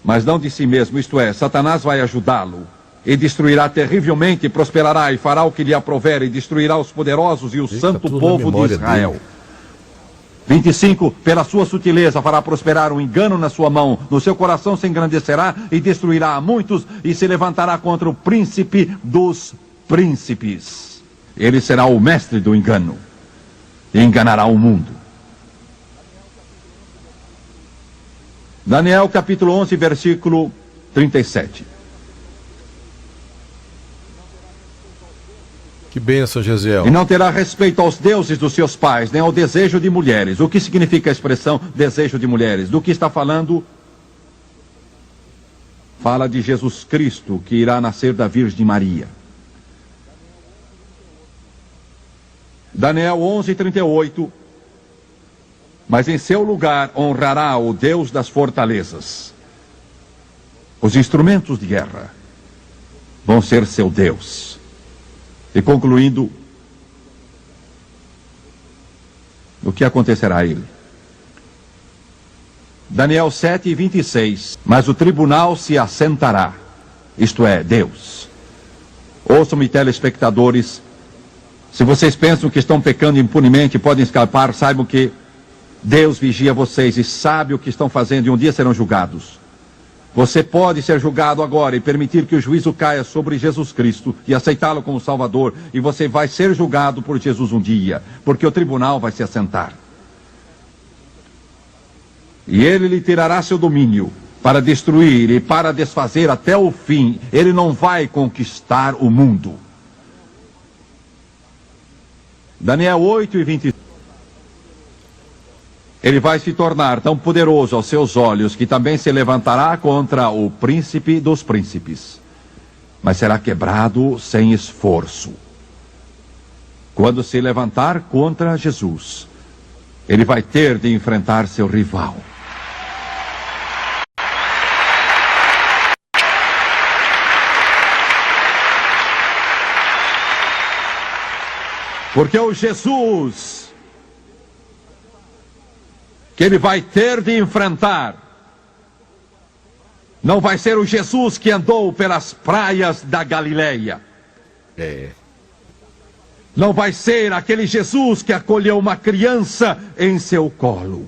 mas não de si mesmo, isto é, Satanás vai ajudá-lo, e destruirá terrivelmente, e prosperará, e fará o que lhe aprouver, e destruirá os poderosos e o santo povo de Israel. 25, pela sua sutileza fará prosperar um engano na sua mão, no seu coração se engrandecerá, e destruirá a muitos, e se levantará contra o príncipe dos príncipes. Ele será o mestre do engano. E enganará o mundo. Daniel capítulo 11, versículo 37. Que bênção, Gesiel. E não terá respeito aos deuses dos seus pais, nem ao desejo de mulheres. O que significa a expressão desejo de mulheres? Do que está falando? Fala de Jesus Cristo, que irá nascer da Virgem Maria. Daniel 11:38. Mas em seu lugar honrará o Deus das fortalezas. Os instrumentos de guerra vão ser seu Deus. E concluindo, o que acontecerá a ele? Daniel 7:26. Mas o tribunal se assentará, isto é, Deus. Ouçam-me, telespectadores, se vocês pensam que estão pecando impunemente e podem escapar, saibam que Deus vigia vocês e sabe o que estão fazendo e um dia serão julgados. Você pode ser julgado agora e permitir que o juízo caia sobre Jesus Cristo e aceitá-lo como Salvador, e você vai ser julgado por Jesus um dia, porque o tribunal vai se assentar. E ele lhe tirará seu domínio para destruir e para desfazer até o fim. Ele não vai conquistar o mundo. Daniel 8:25. Ele vai se tornar tão poderoso aos seus olhos que também se levantará contra o príncipe dos príncipes, mas será quebrado sem esforço. Quando se levantar contra Jesus, ele vai ter de enfrentar seu rival. Porque o Jesus que ele vai ter de enfrentar não vai ser o Jesus que andou pelas praias da Galileia. Não vai ser aquele Jesus que acolheu uma criança em seu colo.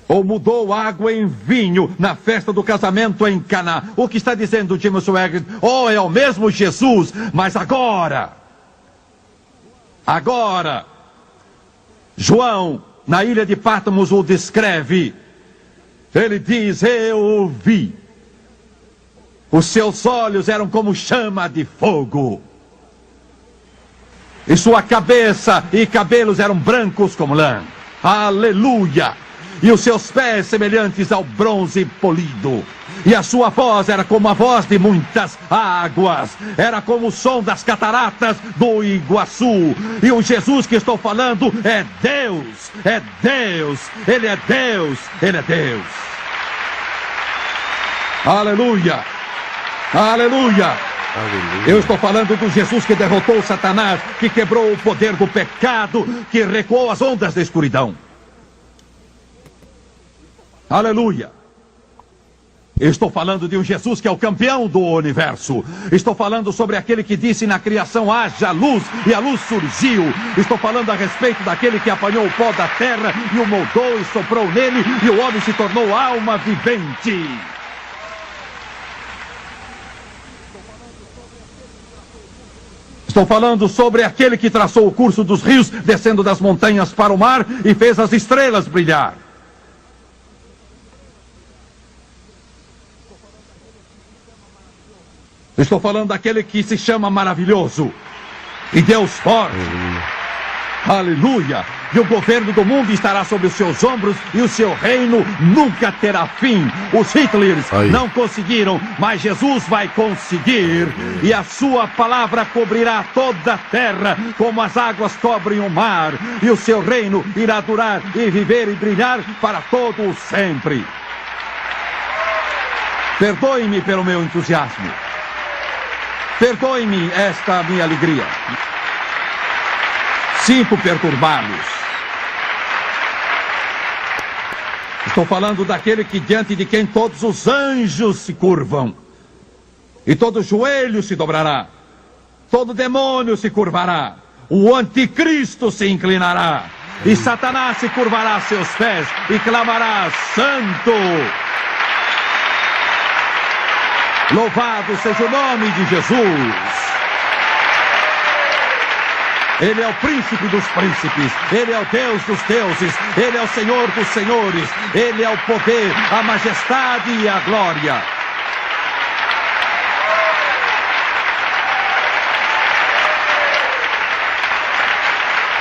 Ou mudou água em vinho na festa do casamento em Caná. O que está dizendo Jim Swaggart? Oh, é o mesmo Jesus, mas agora, João, na ilha de Patmos, o descreve. Ele diz: eu o vi. Os seus olhos eram como chama de fogo. E sua cabeça e cabelos eram brancos como lã. Aleluia! E os seus pés semelhantes ao bronze polido. E a sua voz era como a voz de muitas águas. Era como o som das cataratas do Iguaçu. E o Jesus que estou falando é Deus. É Deus. Ele é Deus. Ele é Deus. Aleluia. Aleluia. Aleluia. Eu estou falando do Jesus que derrotou Satanás, que quebrou o poder do pecado, que recuou as ondas da escuridão. Aleluia. Estou falando de um Jesus que é o campeão do universo. Estou falando sobre aquele que disse na criação: haja luz, e a luz surgiu. Estou falando a respeito daquele que apanhou o pó da terra e o moldou e soprou nele, e o homem se tornou alma vivente. Estou falando sobre aquele que traçou o curso dos rios, descendo das montanhas para o mar e fez as estrelas brilhar. Estou falando daquele que se chama maravilhoso e Deus forte. Aleluia! E o governo do mundo estará sobre os seus ombros e o seu reino nunca terá fim. Os Hitlers não conseguiram, mas Jesus vai conseguir. E a sua palavra cobrirá toda a terra como as águas cobrem o mar. E o seu reino irá durar e viver e brilhar para todo o sempre. Perdoe-me pelo meu entusiasmo. Perdoe-me esta minha alegria. Sinto perturbá-los. Estou falando daquele que diante de quem todos os anjos se curvam. E todo joelho se dobrará. Todo demônio se curvará. O anticristo se inclinará. E Satanás se curvará a seus pés e clamará: santo! Louvado seja o nome de Jesus. Ele é o príncipe dos príncipes. Ele é o Deus dos deuses. Ele é o Senhor dos senhores. Ele é o poder, a majestade e a glória.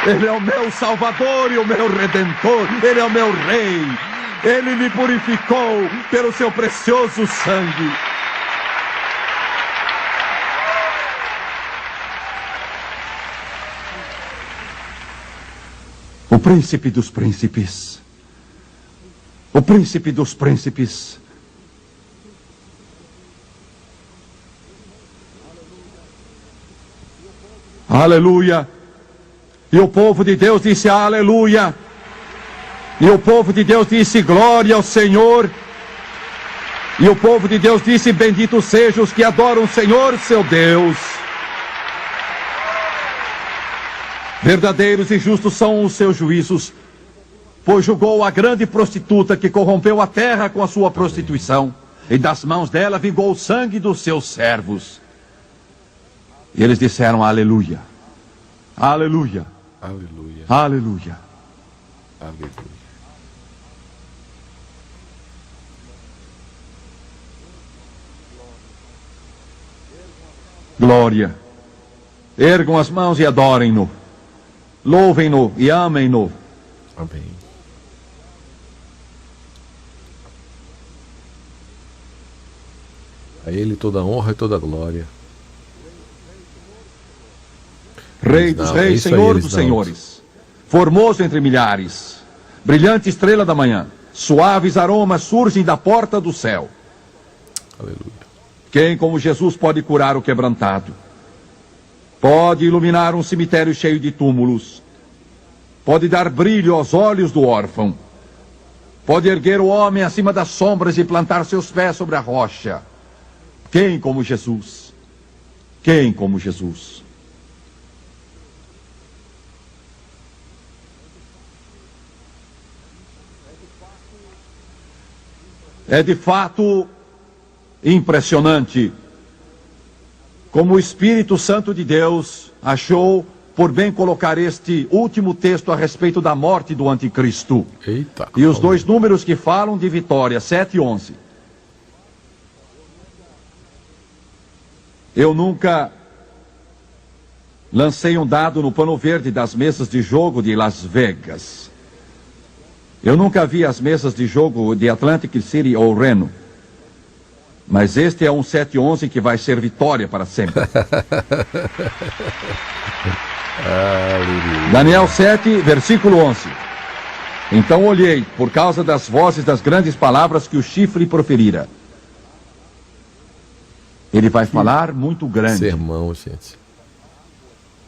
Ele é o meu Salvador e o meu Redentor. Ele é o meu Rei. Ele me purificou pelo seu precioso sangue. O príncipe dos príncipes. O príncipe dos príncipes. Aleluia. E o povo de Deus disse aleluia. E o povo de Deus disse glória ao Senhor. E o povo de Deus disse bendito sejam os que adoram o Senhor, seu Deus. Verdadeiros e justos são os seus juízos, pois julgou a grande prostituta que corrompeu a terra com a sua prostituição, e das mãos dela vingou o sangue dos seus servos. E eles disseram aleluia, aleluia, Aleluia. aleluia. Aleluia. Glória. Ergam as mãos e adorem-no. Louvem-no e amem-no. Amém. A Ele toda a honra e toda a glória. Rei dos reis, Senhor dos senhores, formoso entre milhares, brilhante estrela da manhã, suaves aromas surgem da porta do céu. Aleluia. Quem como Jesus pode curar o quebrantado? Pode iluminar um cemitério cheio de túmulos. Pode dar brilho aos olhos do órfão. Pode erguer o homem acima das sombras e plantar seus pés sobre a rocha. Quem como Jesus? Quem como Jesus? É de fato impressionante como o Espírito Santo de Deus achou por bem colocar este último texto a respeito da morte do anticristo. Eita. E os dois números que falam de vitória, 7 e 11. Eu nunca lancei um dado no pano verde das mesas de jogo de Las Vegas. Eu nunca vi as mesas de jogo de Atlantic City ou Reno. Mas este é um 7-11 que vai ser vitória para sempre. Daniel 7, versículo 11. Então olhei, por causa das vozes das grandes palavras que o chifre proferira. Ele vai falar muito grande. Sermão, gente.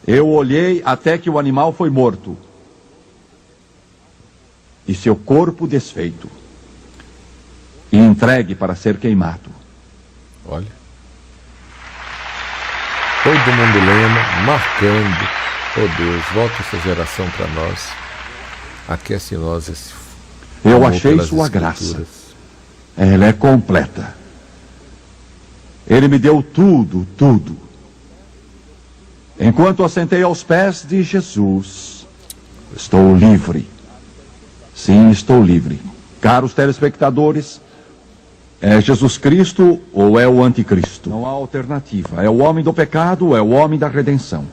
Eu olhei até que o animal foi morto. E seu corpo desfeito. E entregue para ser queimado. Olha. Todo mundo lendo, marcando. Oh Deus, volta essa geração para nós. Aquece em nós esse Eu amor achei pelas sua Escrituras. graça. Ela é completa. Ele me deu tudo, tudo. Enquanto assentei aos pés de Jesus, estou livre. Sim, estou livre. Caros telespectadores, é Jesus Cristo ou é o anticristo? Não há alternativa. É o homem do pecado ou é o homem da redenção?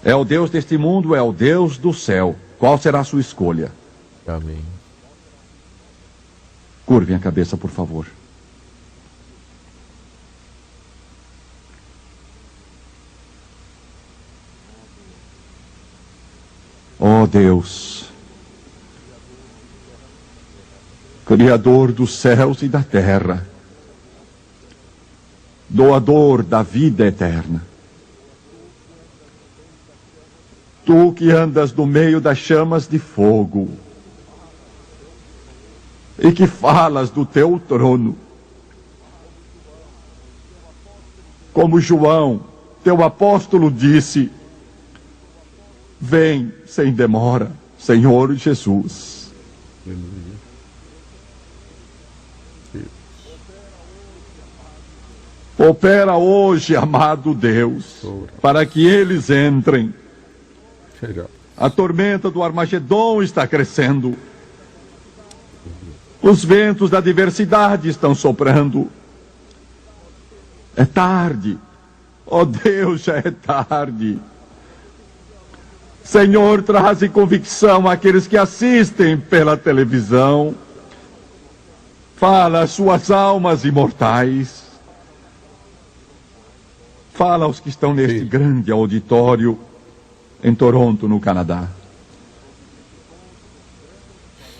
É o Deus deste mundo ou é o Deus do céu? Qual será a sua escolha? Amém. Curvem a cabeça, por favor. Oh Deus, Criador dos céus e da terra, doador da vida eterna, Tu que andas no meio das chamas de fogo e que falas do teu trono, como João, teu apóstolo, disse: vem sem demora, Senhor Jesus. Opera hoje, amado Deus, para que eles entrem. A tormenta do Armagedon está crescendo. Os ventos da adversidade estão soprando. É tarde. Oh Deus, já é tarde. Senhor, traze convicção àqueles que assistem pela televisão. Fala às suas almas imortais. Fala aos que estão neste grande auditório em Toronto, no Canadá.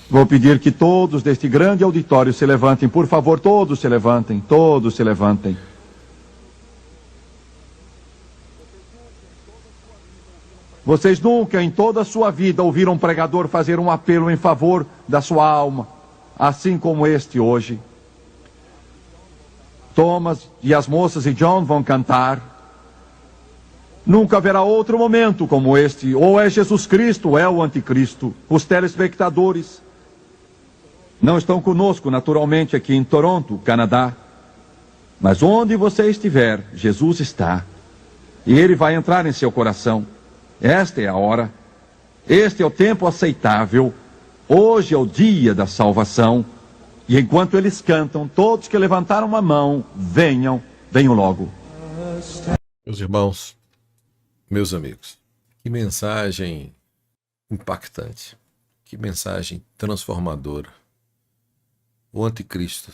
Vou pedir que todos deste grande auditório se levantem. Por favor, todos se levantem. Todos se levantem. Vocês nunca em toda a sua vida ouviram um pregador fazer um apelo em favor da sua alma, assim como este hoje. Thomas e as moças e John vão cantar. Nunca haverá outro momento como este. Ou é Jesus Cristo ou é o Anticristo. Os telespectadores não estão conosco naturalmente aqui em Toronto, Canadá. Mas onde você estiver, Jesus está. E Ele vai entrar em seu coração. Esta é a hora. Este é o tempo aceitável. Hoje é o dia da salvação. E enquanto eles cantam, todos que levantaram a mão, venham logo. Meus irmãos, meus amigos, que mensagem impactante, que mensagem transformadora. O anticristo